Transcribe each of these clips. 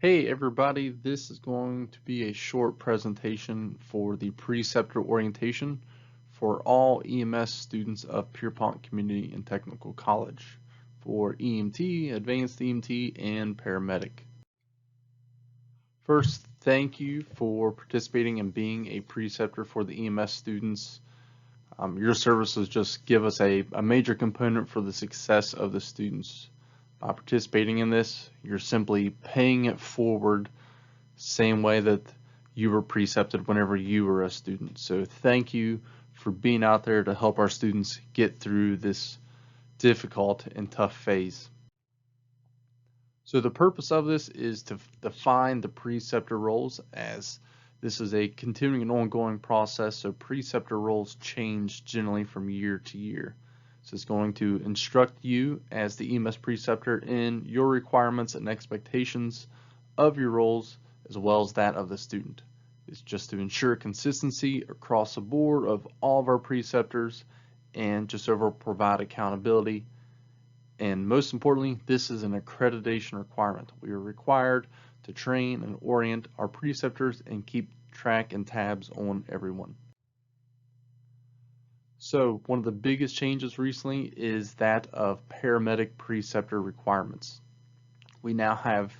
Hey everybody, this is going to be a short presentation for the Preceptor orientation for all EMS students of Pierpont Community and Technical College for EMT, Advanced EMT, and Paramedic. First, thank you for participating and being a preceptor for the EMS students. Your services just give us a major component for the success of the students. By participating in this, you're simply paying it forward, same way that you were precepted whenever you were a student. So thank you for being out there to help our students get through this difficult and tough phase. So the purpose of this is to define the preceptor roles, as this is a continuing and ongoing process, so preceptor roles change generally from year to year. So it's going to instruct you as the EMS preceptor in your requirements and expectations of your roles as well as that of the student. It's just to ensure consistency across the board of all of our preceptors and just overall provide accountability. And most importantly, this is an accreditation requirement. We are required to train and orient our preceptors and keep track and tabs on everyone. So one of the biggest changes recently is that of paramedic preceptor requirements. We now have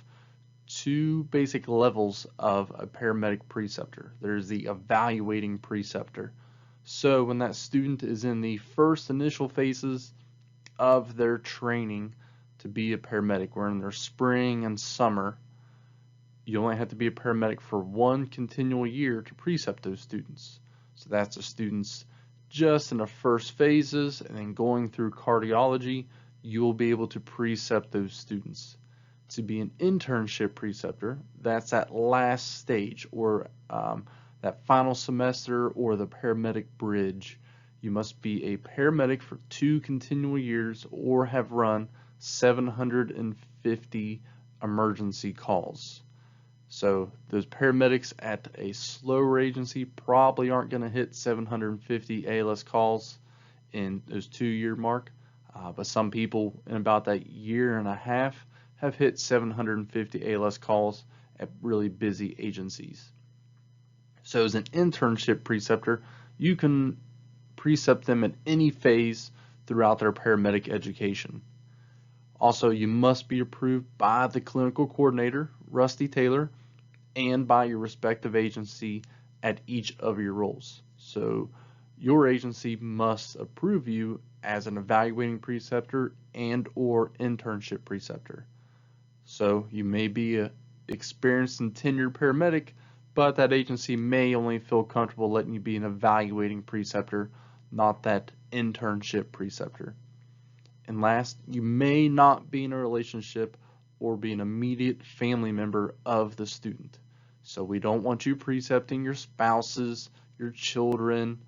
two basic levels of a paramedic preceptor. There's the evaluating preceptor. So when that student is in the first initial phases of their training to be a paramedic, we're in their spring and summer, you only have to be a paramedic for one continual year to precept those students. So that's the students just in the first phases, and then going through cardiology, you will be able to precept those students. To be an internship preceptor, that's that last stage, or that final semester, or the paramedic bridge. You must be a paramedic for 2 continual years or have run 750 emergency calls. So those paramedics at a slower agency probably aren't going to hit 750 ALS calls in those 2-year mark, but some people in about that year and a half have hit 750 ALS calls at really busy agencies. So as an internship preceptor, you can precept them at any phase throughout their paramedic education. Also, you must be approved by the clinical coordinator, Rusty Taylor, and by your respective agency at each of your roles. So your agency must approve you as an evaluating preceptor and or internship preceptor. So you may be an experienced and tenured paramedic, but that agency may only feel comfortable letting you be an evaluating preceptor, not that internship preceptor. And last, you may not be in a relationship or be an immediate family member of the student. So we don't want you precepting your spouses, your children,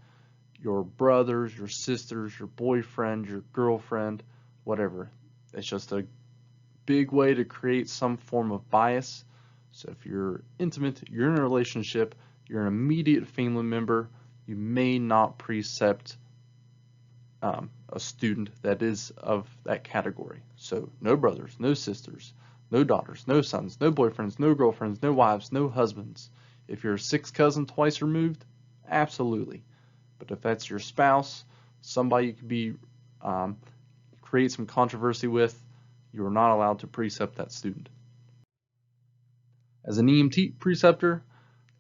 your brothers, your sisters, your boyfriend, your girlfriend, whatever. It's just a big way to create some form of bias. So if you're intimate, you're in a relationship, you're an immediate family member, you may not precept a student that is of that category. So no brothers, no sisters, no daughters, no sons, no boyfriends, no girlfriends, no wives, no husbands. If you're a 6th cousin twice removed, absolutely. But if that's your spouse, somebody you could be create some controversy with, you are not allowed to precept that student. As an EMT preceptor,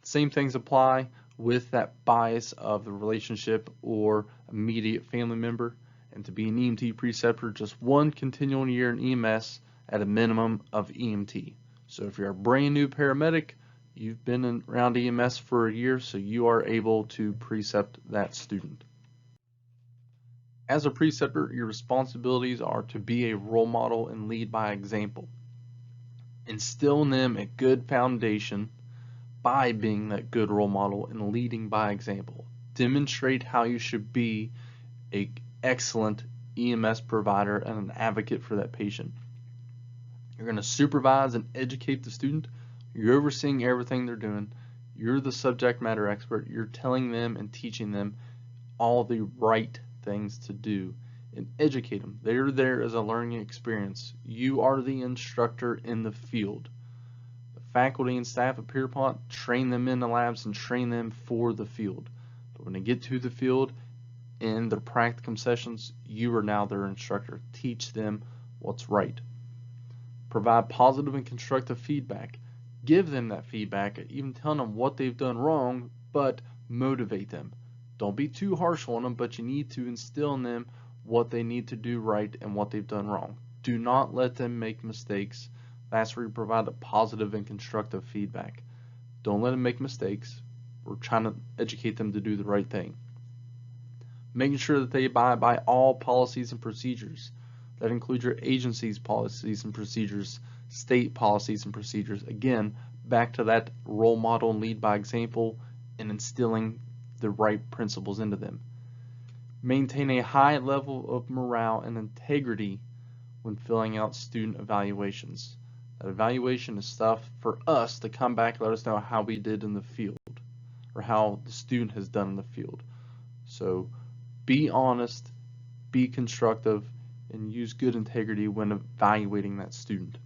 same things apply with that bias of the relationship or immediate family member. And to be an EMT preceptor, just one continual year in EMS at a minimum of EMT. So if you're a brand new paramedic, you've been around EMS for a year, so you are able to precept that student. As a preceptor, your responsibilities are to be a role model and lead by example. Instill in them a good foundation by being that good role model and leading by example. Demonstrate how you should be an excellent EMS provider and an advocate for that patient. You're going to supervise and educate the student. You're overseeing everything they're doing. You're the subject matter expert. You're telling them and teaching them all the right things to do and educate them. They're there as a learning experience. You are the instructor in the field. The Faculty and staff at Pierpont, train them in the labs and train them for the field. But when they get to the field, in their practicum sessions, you are now their instructor. Teach them what's right. Provide positive and constructive feedback. Give them that feedback, even tell them what they've done wrong, but motivate them. Don't be too harsh on them, but you need to instill in them what they need to do right and what they've done wrong. Do not let them make mistakes. That's where you provide a positive and constructive feedback. Don't let them make mistakes. We're trying to educate them to do the right thing. Making sure that they abide by all policies and procedures. That includes your agency's policies and procedures, state policies and procedures. Again, back to that role model and lead by example and instilling the right principles into them. Maintain a high level of morale and integrity when filling out student evaluations. That evaluation is stuff for us to come back and let us know how we did in the field or how the student has done in the field. So be honest, be constructive, and use good integrity when evaluating that student.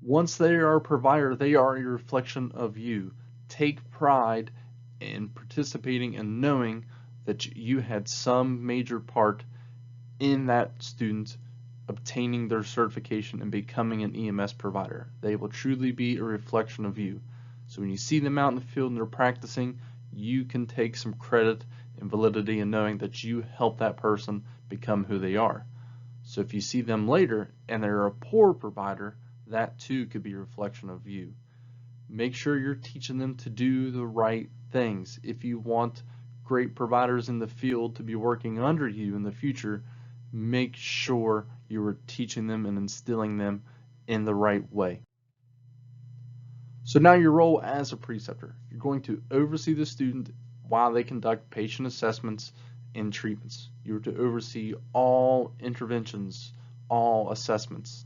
Once they are a provider, they are a reflection of you. Take pride in participating and knowing that you had some major part in that student obtaining their certification and becoming an EMS provider. They will truly be a reflection of you. So when you see them out in the field and they're practicing, you can take some credit and validity in knowing that you helped that person become who they are. So if you see them later and they're a poor provider, that too could be a reflection of you. Make sure you're teaching them to do the right things. If you want great providers in the field to be working under you in the future, make sure you are teaching them and instilling them in the right way. So now your role as a preceptor, you're going to oversee the student while they conduct patient assessments and treatments. You're to oversee all interventions, all assessments.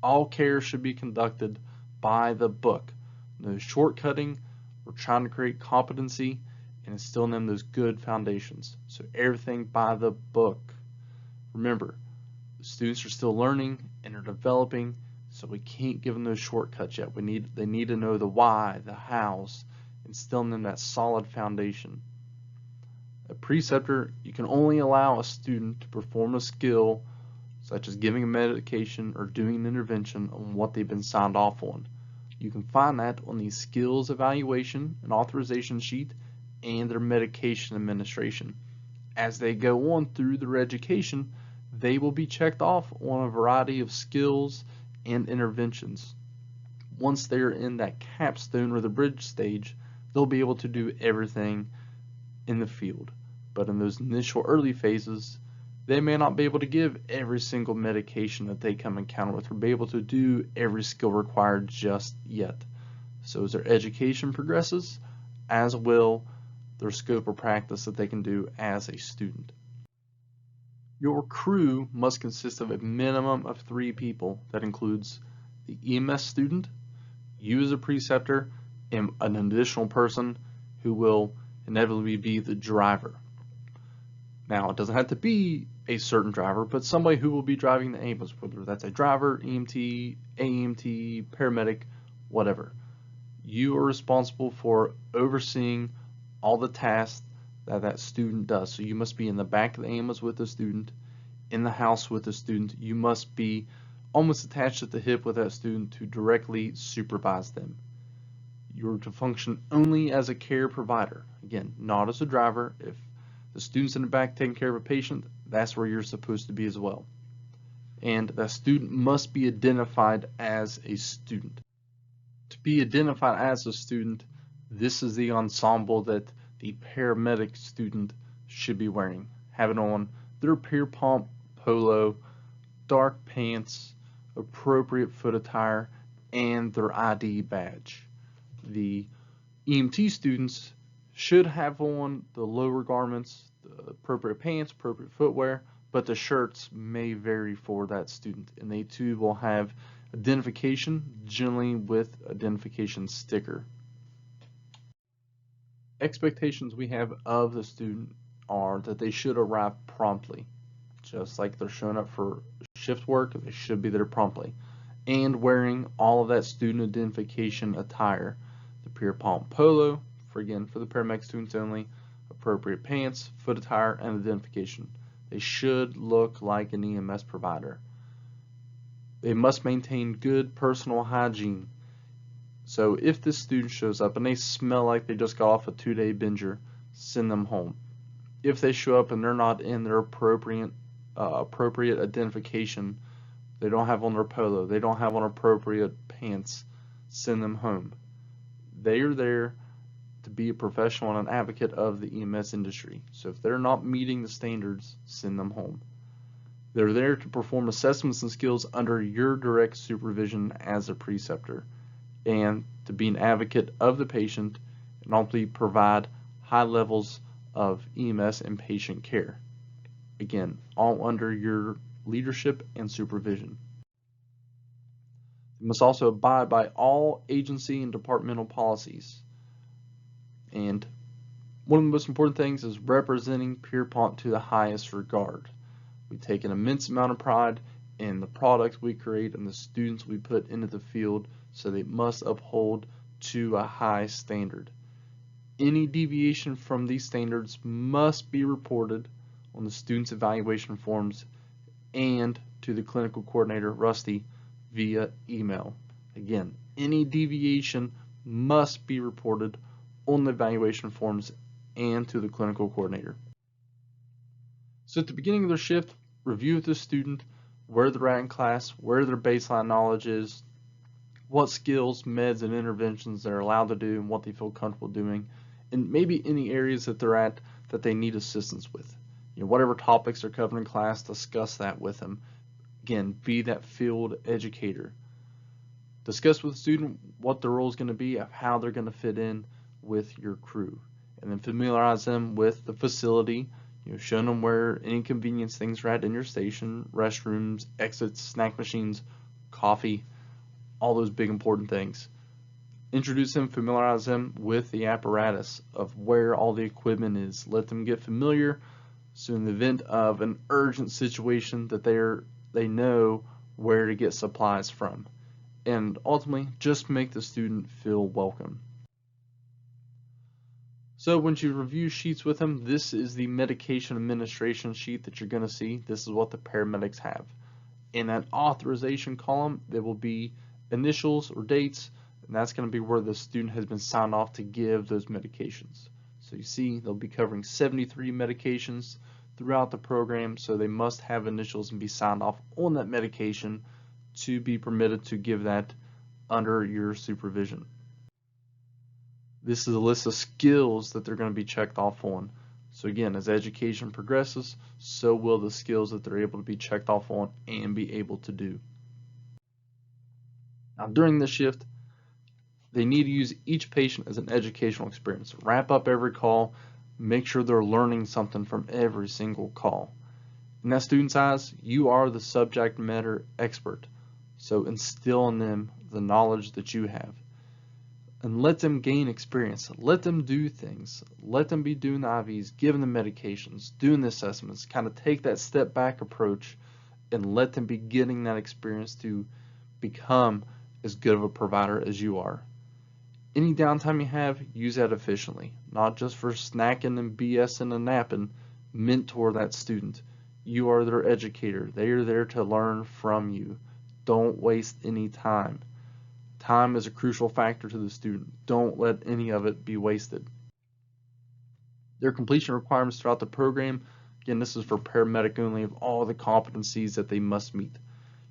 All care should be conducted by the book. No shortcutting. We're trying to create competency and instill in them those good foundations. So everything by the book. Remember, the students are still learning and are developing, so we can't give them those shortcuts yet. They need to know the why, the hows, instill in them that solid foundation. A preceptor, you can only allow a student to perform a skill such as giving a medication or doing an intervention on what they've been signed off on. You can find that on the skills evaluation and authorization sheet and their medication administration. As they go on through their education, they will be checked off on a variety of skills and interventions. Once they're in that capstone or the bridge stage, they'll be able to do everything in the field. But in those initial early phases, they may not be able to give every single medication that they come encounter with or be able to do every skill required just yet. So as their education progresses, as will their scope of practice that they can do as a student. Your crew must consist of a minimum of 3 people. That includes the EMS student, you as a preceptor, and an additional person who will inevitably be the driver. Now, it doesn't have to be a certain driver, but somebody who will be driving the ambulance, whether that's a driver, EMT, AEMT, paramedic, whatever. You are responsible for overseeing all the tasks that student does. So you must be in the back of the ambulance with the student, in the house with the student. You must be almost attached at the hip with that student to directly supervise them. You're to function only as a care provider. Again, not as a driver. If the student's in the back taking care of a patient, that's where you're supposed to be as well. And that student must be identified as a student. To be identified as a student, this is the ensemble that the paramedic student should be wearing. Having on their Pierpont polo, dark pants, appropriate foot attire, and their ID badge. The EMT students should have on the lower garments, the appropriate pants, appropriate footwear, but the shirts may vary for that student, and they too will have identification, generally with identification sticker. Expectations we have of the student are that they should arrive promptly. Just like they're showing up for shift work, they should be there promptly. and wearing all of that student identification attire. The Pierpont polo, for the paramedic students only, appropriate pants, foot attire, and identification. They should look like an EMS provider. They must maintain good personal hygiene. So if this student shows up and they smell like they just got off a 2-day binger, send them home. If they show up and they're not in their appropriate identification, they don't have on their polo, they don't have on appropriate pants, send them home. They are there to be a professional and an advocate of the EMS industry. So if they're not meeting the standards, send them home. They're there to perform assessments and skills under your direct supervision as a preceptor, and to be an advocate of the patient and ultimately provide high levels of EMS and patient care. Again, all under your leadership and supervision. You must also abide by all agency and departmental policies. And one of the most important things is representing Pierpont to the highest regard. We take an immense amount of pride in the products we create and the students we put into the field, so they must uphold to a high standard. Any deviation from these standards must be reported on the student's evaluation forms and to the clinical coordinator, Rusty, via email. Again, any deviation must be reported on the evaluation forms and to the clinical coordinator. So at the beginning of their shift, review with the student where they're at in class, where their baseline knowledge is, what skills, meds, and interventions they're allowed to do and what they feel comfortable doing, and maybe any areas that they're at that they need assistance with. Whatever topics are covered in class, discuss that with them. Again, be that field educator. Discuss with the student what their role is going to be, of how they're going to fit in with your crew, and then familiarize them with the facility, showing them where any convenience things are at in your station, restrooms, exits, snack machines, coffee, all those big important things. Introduce them, familiarize them with the apparatus of where all the equipment is. Let them get familiar, so in the event of an urgent situation that they know where to get supplies from. And ultimately, just make the student feel welcome. So once you review sheets with them, this is the medication administration sheet that you're going to see. This is what the paramedics have. In that authorization column, there will be initials or dates, and that's going to be where the student has been signed off to give those medications. So you see they'll be covering 73 medications throughout the program, so they must have initials and be signed off on that medication to be permitted to give that under your supervision. This is a list of skills that they're going to be checked off on. So again, as education progresses, so will the skills that they're able to be checked off on and be able to do. Now during this shift, they need to use each patient as an educational experience. Wrap up every call, make sure they're learning something from every single call. In that student's eyes, you are the subject matter expert. So instill in them the knowledge that you have. And let them gain experience. Let them do things. Let them be doing the IVs, giving the medications, doing the assessments. Kind of take that step back approach and let them be getting that experience to become as good of a provider as you are. Any downtime you have, use that efficiently. Not just for snacking and BSing and napping. Mentor that student. You are their educator. They are there to learn from you. Don't waste any time. Time is a crucial factor to the student. Don't let any of it be wasted. Their completion requirements throughout the program, again, this is for paramedic only, of all the competencies that they must meet.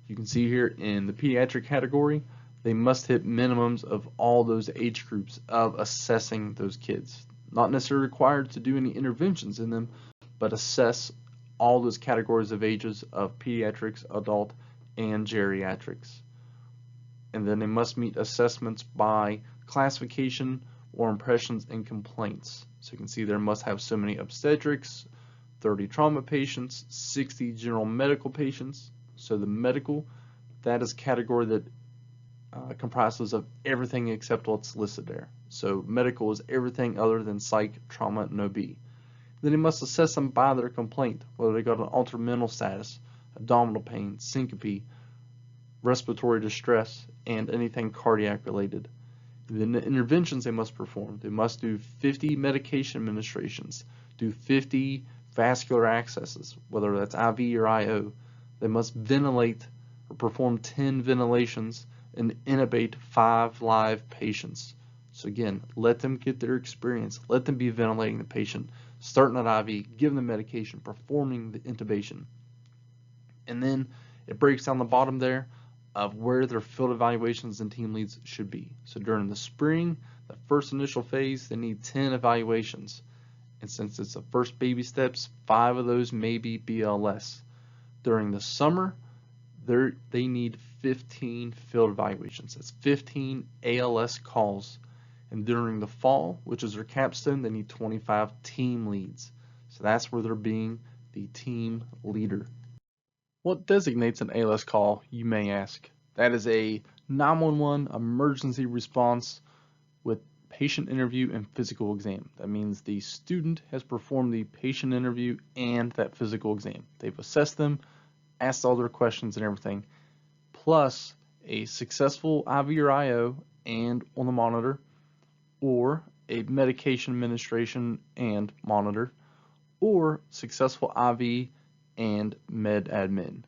You can see here in the pediatric category, they must hit minimums of all those age groups of assessing those kids. Not necessarily required to do any interventions in them, but assess all those categories of ages of pediatrics, adult, and geriatrics. And then they must meet assessments by classification or impressions and complaints. So you can see there must have so many obstetrics, 30 trauma patients, 60 general medical patients. So the medical, that is a category that comprises of everything except what's listed there. So medical is everything other than psych, trauma, and OB. Then they must assess them by their complaint, whether they got an altered mental status, abdominal pain, syncope, respiratory distress, and anything cardiac related. Then the interventions they must perform. They must do 50 medication administrations, do 50 vascular accesses, whether that's IV or IO. They must ventilate or perform 10 ventilations and intubate 5 live patients. So again, let them get their experience. Let them be ventilating the patient, starting an IV, giving them medication, performing the intubation. And then it breaks down the bottom there of where their field evaluations and team leads should be. So during the spring, the first initial phase, they need 10 evaluations. And since it's the first baby steps, 5 of those may be BLS. During the summer, they need 15 field evaluations. That's 15 ALS calls. And during the fall, which is their capstone, they need 25 team leads. So that's where they're being the team leader. What designates an ALS call, you may ask? That is a 911 emergency response with patient interview and physical exam. That means the student has performed the patient interview and that physical exam. They've assessed them, asked all their questions and everything, plus a successful IV or IO and on the monitor, or a medication administration and monitor, or successful IV and med admin.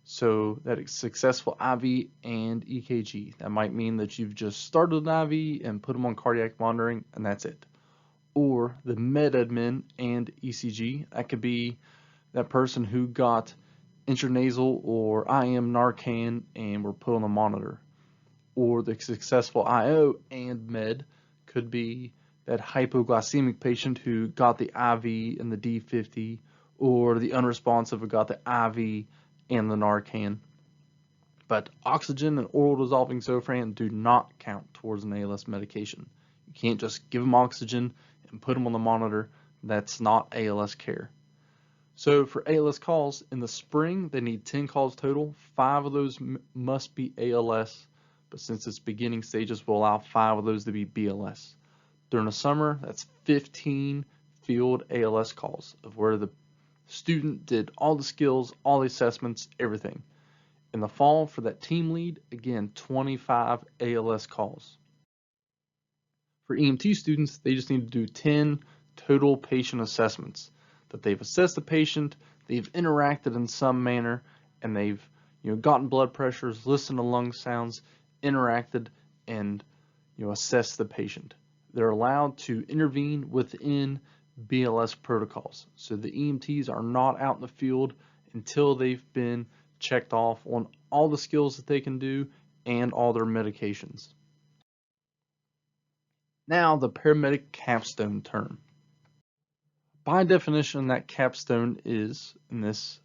So that is successful IV and EKG. That might mean that you've just started an IV and put them on cardiac monitoring and that's it. Or the med admin and ECG. That could be that person who got intranasal or IM Narcan and were put on the monitor. Or the successful IO and med could be that hypoglycemic patient who got the IV and the D50, or the unresponsive who got the IV and the Narcan. But oxygen and oral dissolving Zofran do not count towards an ALS medication. You can't just give them oxygen and put them on the monitor. That's not ALS care. So for ALS calls, in the spring, they need 10 calls total. 5 of those must be ALS, but since it's beginning stages, we'll allow 5 of those to be BLS. During the summer, that's 15 field ALS calls of where the student did all the skills, all the assessments, everything. In the fall, for that team lead, again, 25 ALS calls. For EMT students, they just need to do 10 total patient assessments. That they've assessed the patient, they've interacted in some manner, and they've gotten blood pressures, listened to lung sounds, interacted, and assessed the patient. They're allowed to intervene within BLS protocols. So the EMTs are not out in the field until they've been checked off on all the skills that they can do and all their medications. Now the paramedic capstone term. By definition, that capstone is, and this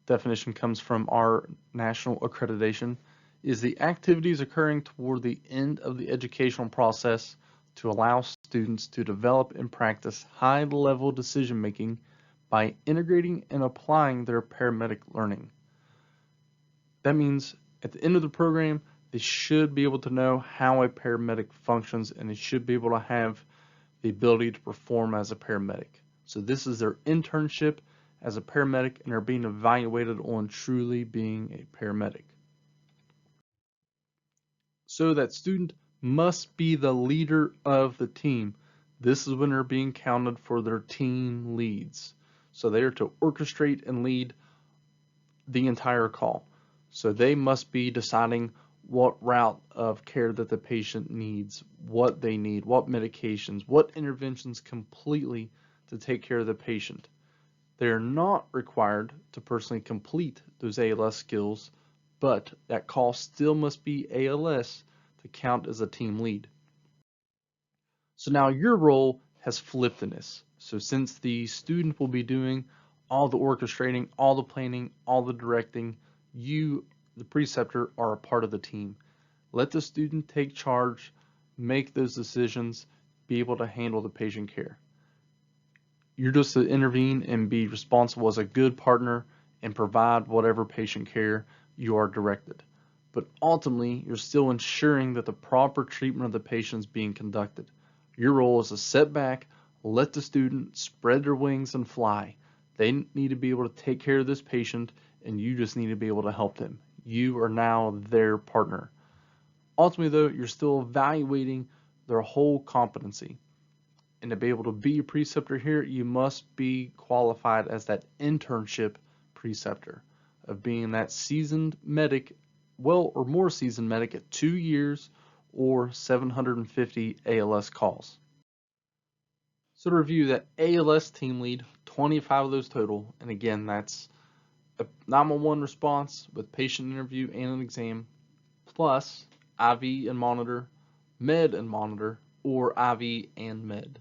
definition comes from our national accreditation, is the activities occurring toward the end of the educational process to allow students to develop and practice high-level decision-making by integrating and applying their paramedic learning. That means at the end of the program, they should be able to know how a paramedic functions, and they should be able to have the ability to perform as a paramedic. So this is their internship as a paramedic, and they're being evaluated on truly being a paramedic. So that student must be the leader of the team. This is when they're being counted for their team leads. So they are to orchestrate and lead the entire call. So they must be deciding what route of care that the patient needs, what they need, what medications, what interventions completely to take care of the patient. They are not required to personally complete those ALS skills, but that call still must be ALS to count as a team lead. So now your role has flipped in this. So since the student will be doing all the orchestrating, all the planning, all the directing, you, the preceptor, are a part of the team. Let the student take charge, make those decisions, be able to handle the patient care. You're just to intervene and be responsible as a good partner and provide whatever patient care you are directed. But ultimately, you're still ensuring that the proper treatment of the patient is being conducted. Your role is to sit back, let the student spread their wings and fly. They need to be able to take care of this patient, and you just need to be able to help them. You are now their partner. Ultimately, though, you're still evaluating their whole competency. And to be able to be a preceptor here, you must be qualified as that internship preceptor, of being that seasoned medic, well or more seasoned medic at 2 years or 750 ALS calls. So to review, that ALS team lead, 25 of those total, and again, that's a 911 response with patient interview and an exam, plus IV and monitor, med and monitor, or IV and med.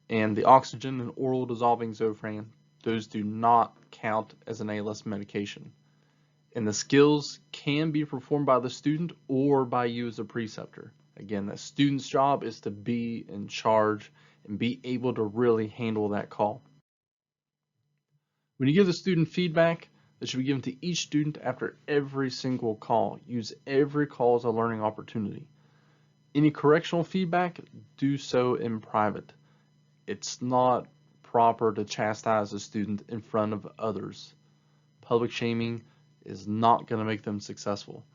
And the oxygen and oral dissolving Zofran, those do not count as an ALS medication. And the skills can be performed by the student or by you as a preceptor. Again, the student's job is to be in charge and be able to really handle that call. When you give the student feedback, that should be given to each student after every single call. Use every call as a learning opportunity. Any correctional feedback, do so in private. It's not proper to chastise a student in front of others. Public shaming is not going to make them successful.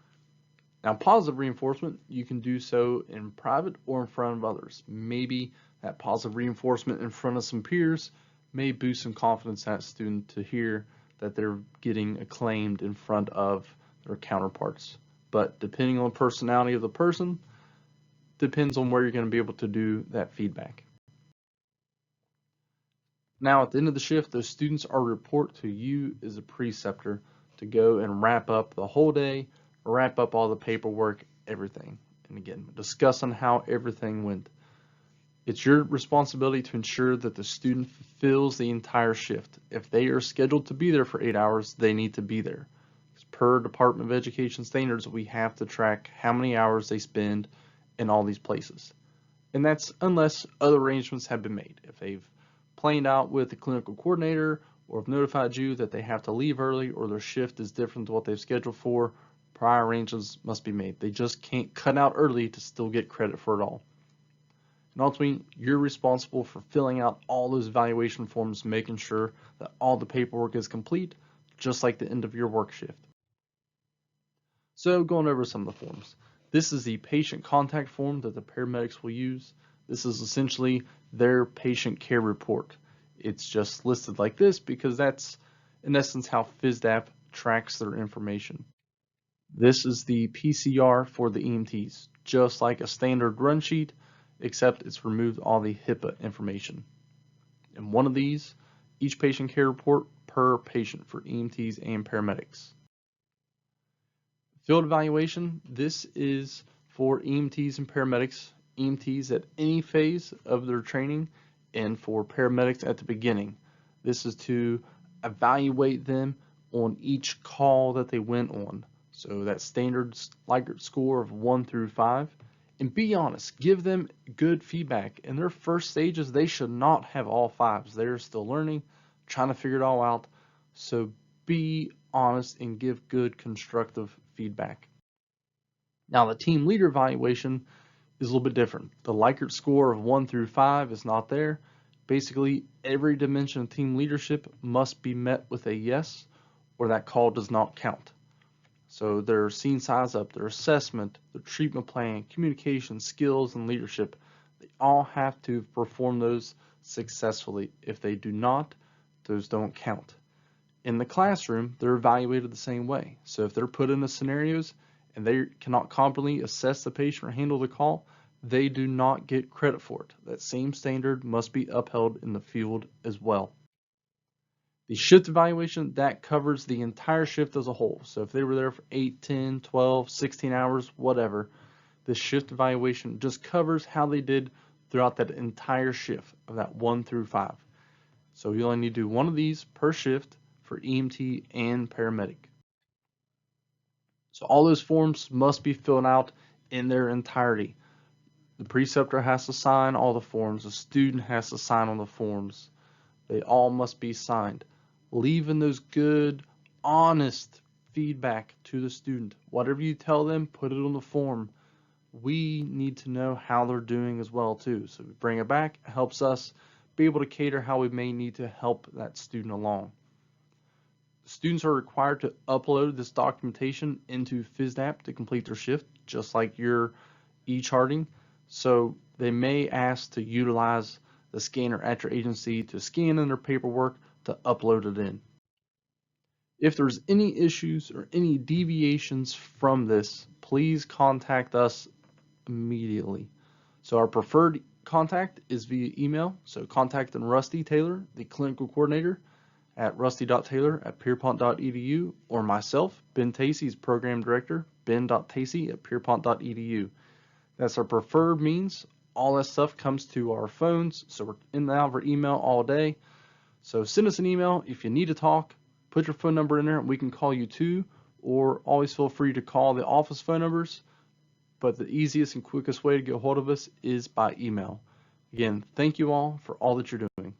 Now, positive reinforcement, you can do so in private or in front of others. Maybe that positive reinforcement in front of some peers may boost some confidence in that student to hear that they're getting acclaimed in front of their counterparts. But depending on the personality of the person, depends on where you're going to be able to do that feedback. Now, at the end of the shift, those students are report to you as a preceptor to go and wrap up the whole day, wrap up all the paperwork, everything. And again, discuss on how everything went. It's your responsibility to ensure that the student fulfills the entire shift. If they are scheduled to be there for 8 hours, they need to be there. Per Department of Education standards, we have to track how many hours they spend in all these places. And that's unless other arrangements have been made. If they've planed out with the clinical coordinator or have notified you that they have to leave early or their shift is different to what they've scheduled for, prior arrangements must be made. They just can't cut out early to still get credit for it all. And ultimately, you're responsible for filling out all those evaluation forms, making sure that all the paperwork is complete, just like the end of your work shift. So going over some of the forms. This is the patient contact form that the paramedics will use. This is essentially their patient care report. It's just listed like this because that's in essence how PhysDAP tracks their information. This is the PCR for the EMTs, just like a standard run sheet, except it's removed all the HIPAA information. And one of these, each patient care report per patient for EMTs and paramedics. Field evaluation, this is for EMTs and paramedics, EMTs at any phase of their training, and for paramedics at the beginning. This is to evaluate them on each call that they went on. So that standard Likert score of 1 through 5. And be honest, give them good feedback. In their first stages, they should not have all 5s. They're still learning, trying to figure it all out. So be honest and give good constructive feedback. Now the team leader evaluation is a little bit different. The Likert score of 1 through 5 is not there. Basically, every dimension of team leadership must be met with a yes, or that call does not count. So their scene size up, their assessment, their treatment plan, communication, skills, and leadership, they all have to perform those successfully. If they do not, those don't count. In the classroom, they're evaluated the same way. So if they're put in the scenarios and they cannot competently assess the patient or handle the call, they do not get credit for it. That same standard must be upheld in the field as well. The shift evaluation, that covers the entire shift as a whole. So if they were there for 8, 10, 12, 16 hours, whatever, the shift evaluation just covers how they did throughout that entire shift of that 1 through 5. So you only need to do one of these per shift for EMT and paramedic. So all those forms must be filled out in their entirety. The preceptor has to sign all the forms. The student has to sign on the forms. They all must be signed. Leaving those good, honest feedback to the student. Whatever you tell them, put it on the form. We need to know how they're doing as well too. So we bring it back, it helps us be able to cater how we may need to help that student along. The students are required to upload this documentation into FISDAP to complete their shift, just like your e-charting. So they may ask to utilize the scanner at your agency to scan in their paperwork to upload it in. If there's any issues or any deviations from this, please contact us immediately. So our preferred contact is via email. So contact Rusty Taylor, the clinical coordinator, at rusty.taylor@pierpont.edu, or myself, Ben Tacey's program director, ben.tacey@pierpont.edu. That's our preferred means. All that stuff comes to our phones, so we're in and out of our email all day. So send us an email if you need to talk. Put your phone number in there and we can call you too, or always feel free to call the office phone numbers. But the easiest and quickest way to get a hold of us is by email. Again, thank you all for all that you're doing.